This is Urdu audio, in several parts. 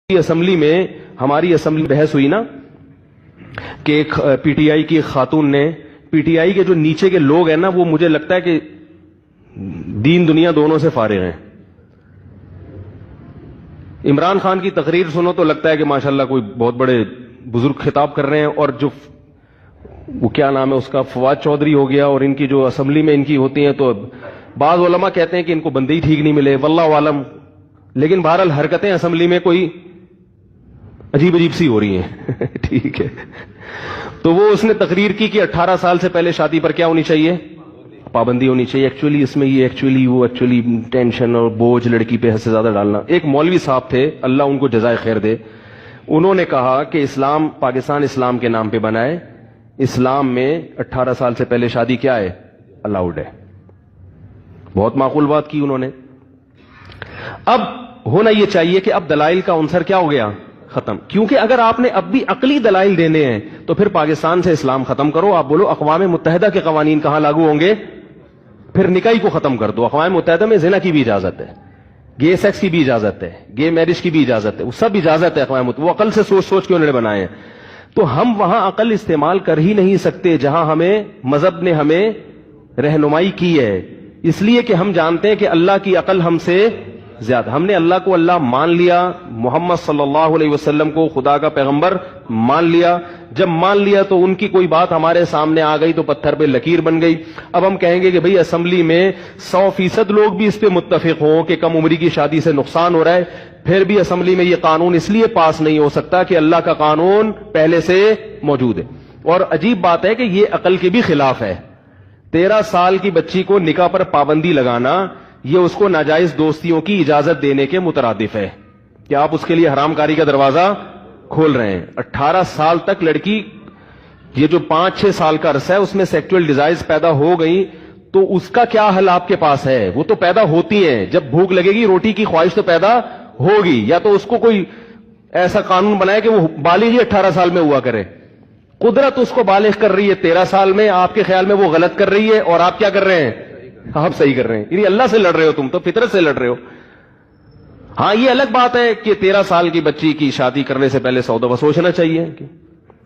اسمبلی میں ہماری اسمبلی بحث ہوئی نا کہ ایک پی ٹی آئی کی خاتون نے پی ٹی آئی کے جو نیچے کے لوگ ہیں نا وہ مجھے لگتا ہے کہ دین دنیا دونوں سے فارغ ہیں. عمران خان کی تقریر سنو تو لگتا ہے کہ ماشاءاللہ کوئی بہت بڑے بزرگ خطاب کر رہے ہیں, اور جو وہ کیا نام ہے اس کا فواد چودھری ہو گیا, اور ان کی جو اسمبلی میں ان کی ہوتی ہیں تو بعض علماء کہتے ہیں کہ ان کو بندے ہی ٹھیک نہیں ملے, واللہ عالم. لیکن بہرحال حرکتیں اسمبلی میں کوئی عجیب عجیب سی ہو رہی ہیں. ٹھیک ہے, تو وہ اس نے تقریر کی کہ 18 سال سے پہلے شادی پر کیا ہونی چاہیے, پابندی ہونی چاہیے. ایکچولی اس میں یہ ایکچولی ٹینشن اور بوجھ لڑکی پہ حد سے زیادہ ڈالنا. ایک مولوی صاحب تھے, اللہ ان کو جزائے خیر دے, انہوں نے کہا کہ اسلام پاکستان اسلام کے نام پہ بنا ہے, اسلام میں 18 سال سے پہلے شادی کیا ہے, الاؤڈ ہے. بہت معقول بات کی انہوں نے. اب ہونا یہ چاہیے کہ اب دلائل کا عنصر کیا ہو گیا, ختم. کیونکہ اگر آپ نے اب بھی عقلی دلائل دینے ہیں تو پھر پاکستان سے اسلام ختم کرو. آپ بولو اقوام متحدہ کے قوانین کہاں لاگو ہوں گے, پھر نکاح کو ختم کر دو. اقوام متحدہ میں زنا کی بھی اجازت ہے, گے سیکس کی بھی اجازت ہے, گے میرج کی بھی اجازت ہے, وہ سب اجازت ہے اقوام متحدہ. وہ عقل سے سوچ سوچ کے انہوں نے بنائے ہیں. تو ہم وہاں عقل استعمال کر ہی نہیں سکتے جہاں ہمیں مذہب نے ہمیں رہنمائی کی ہے, اس لیے کہ ہم جانتے ہیں کہ اللہ کی عقل ہم سے زیادہ. ہم نے اللہ کو اللہ مان لیا, محمد صلی اللہ علیہ وسلم کو خدا کا پیغمبر مان لیا. جب مان لیا تو ان کی کوئی بات ہمارے سامنے آ گئی تو پتھر پہ لکیر بن گئی. اب ہم کہیں گے کہ بھئی اسمبلی میں 100% لوگ بھی اس پہ متفق ہوں کہ کم عمری کی شادی سے نقصان ہو رہا ہے, پھر بھی اسمبلی میں یہ قانون اس لیے پاس نہیں ہو سکتا کہ اللہ کا قانون پہلے سے موجود ہے. اور عجیب بات ہے کہ یہ عقل کے بھی خلاف ہے. 13 سال کی بچی کو نکاح پر پابندی لگانا یہ اس کو ناجائز دوستیوں کی اجازت دینے کے مترادف ہے کہ آپ اس کے لیے حرام کاری کا دروازہ کھول رہے ہیں. 18 سال تک لڑکی, یہ جو 5-6 سال کا عرصہ ہے اس میں سیکچول ڈیزائرز پیدا ہو گئی تو اس کا کیا حل آپ کے پاس ہے؟ وہ تو پیدا ہوتی ہیں, جب بھوک لگے گی روٹی کی خواہش تو پیدا ہوگی. یا تو اس کو کوئی ایسا قانون بنائے کہ وہ بالغ ہی 18 سال میں ہوا کرے. قدرت اس کو بالغ کر رہی ہے 13 سال میں, آپ کے خیال میں وہ غلط کر رہی ہے اور آپ کیا کر رہے ہیں, آپ صحیح کر رہے ہیں. یعنی اللہ سے لڑ رہے ہو, تم تو فطرت سے لڑ رہے ہو. ہاں یہ الگ بات ہے کہ 13 سال کی بچی کی شادی کرنے سے پہلے 100 دفعہ سوچنا چاہیے کہ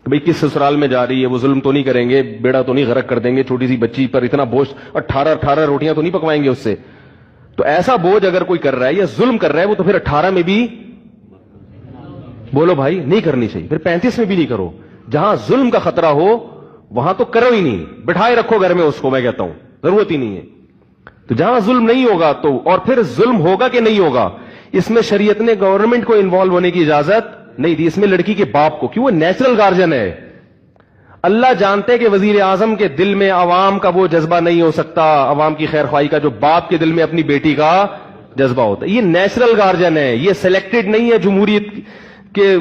بھئی کس سسرال میں جا رہی ہے, وہ ظلم تو نہیں کریں گے, بیڑا تو نہیں غرق کر دیں گے, چھوٹی سی بچی پر اتنا بوجھ 18 روٹیاں تو نہیں پکوائیں گے اس سے. تو ایسا بوجھ اگر کوئی کر رہا ہے یا ظلم کر رہا ہے وہ تو پھر 18 میں بھی بولو بھائی نہیں کرنی چاہیے, پھر 35 میں بھی نہیں کرو. جہاں ظلم کا خطرہ ہو وہاں تو کرو ہی نہیں, بٹھائے رکھو گھر میں اس کو, میں کہتا ہوں ضرورت ہی نہیں ہے. تو جہاں ظلم نہیں ہوگا تو, اور پھر ظلم ہوگا کہ نہیں ہوگا اس میں شریعت نے گورنمنٹ کو انوالو ہونے کی اجازت نہیں دی, اس میں لڑکی کے باپ کو. کیوں, وہ نیچرل گارجن ہے. اللہ جانتے کہ وزیر اعظم کے دل میں عوام کا وہ جذبہ نہیں ہو سکتا, عوام کی خیر خواہی کا, جو باپ کے دل میں اپنی بیٹی کا جذبہ ہوتا ہے. یہ نیچرل گارجن ہے, یہ سلیکٹڈ نہیں ہے جمہوریت کہ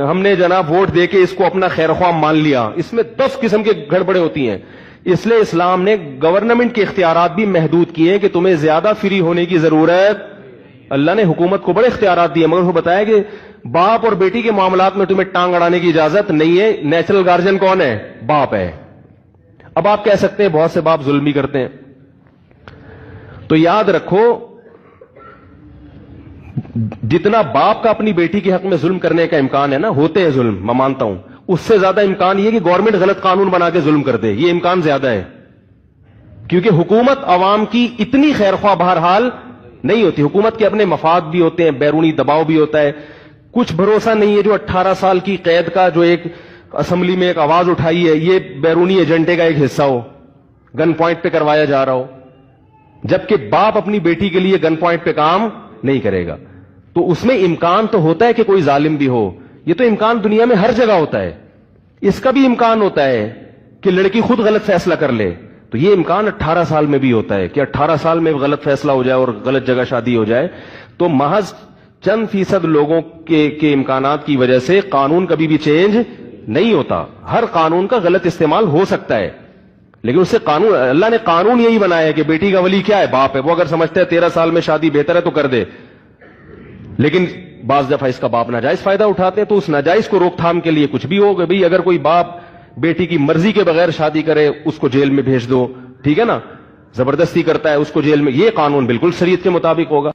ہم نے جناب ووٹ دے کے اس کو اپنا خیر خواہ مان لیا. اس میں 10 قسم کے گڑبڑیں ہوتی ہیں. اس لیے اسلام نے گورنمنٹ کے اختیارات بھی محدود کیے ہیں کہ تمہیں زیادہ فری ہونے کی ضرورت. اللہ نے حکومت کو بڑے اختیارات دیے, مگر وہ بتایا کہ باپ اور بیٹی کے معاملات میں تمہیں ٹانگ اڑانے کی اجازت نہیں ہے. نیچرل گارجن کون ہے, باپ ہے. اب آپ کہہ سکتے ہیں بہت سے باپ ظلم بھی کرتے ہیں, تو یاد رکھو جتنا باپ کا اپنی بیٹی کے حق میں ظلم کرنے کا امکان ہے نا, ہوتے ہیں ظلم میں مانتا ہوں, اس سے زیادہ امکان یہ کہ گورنمنٹ غلط قانون بنا کے ظلم کر دے, یہ امکان زیادہ ہے. کیونکہ حکومت عوام کی اتنی خیر خواہ بہرحال نہیں ہوتی. حکومت کے اپنے مفاد بھی ہوتے ہیں, بیرونی دباؤ بھی ہوتا ہے. کچھ بھروسہ نہیں ہے جو 18 سال کی قید کا جو ایک اسمبلی میں ایک آواز اٹھائی ہے یہ بیرونی ایجنڈے کا ایک حصہ ہو, گن پوائنٹ پہ کروایا جا رہا ہو, جبکہ باپ اپنی بیٹی کے لیے گن پوائنٹ پہ کام نہیں کرے گا. تو اس میں امکان تو ہوتا ہے کہ کوئی ظالم بھی ہو. یہ تو امکان دنیا میں ہر جگہ ہوتا ہے. اس کا بھی امکان ہوتا ہے کہ لڑکی خود غلط فیصلہ کر لے, تو یہ امکان 18 سال میں بھی ہوتا ہے کہ 18 سال میں غلط فیصلہ ہو جائے اور غلط جگہ شادی ہو جائے. تو محض چند فیصد لوگوں کے امکانات کی وجہ سے قانون کبھی بھی چینج نہیں ہوتا. ہر قانون کا غلط استعمال ہو سکتا ہے, لیکن اس سے قانون, اللہ نے قانون یہی بنایا ہے کہ بیٹی کا ولی کیا ہے, باپ ہے. وہ اگر سمجھتے ہیں 13 سال میں شادی بہتر ہے تو کر دے, لیکن بعض دفعہ اس کا باپ ناجائز فائدہ اٹھاتے ہیں, تو اس ناجائز کو روک تھام کے لیے کچھ بھی ہوگا. بھئی اگر کوئی باپ بیٹی کی مرضی کے بغیر شادی کرے اس کو جیل میں بھیج دو, ٹھیک ہے نا, زبردستی کرتا ہے اس کو جیل میں, یہ قانون بالکل شریعت کے مطابق ہوگا.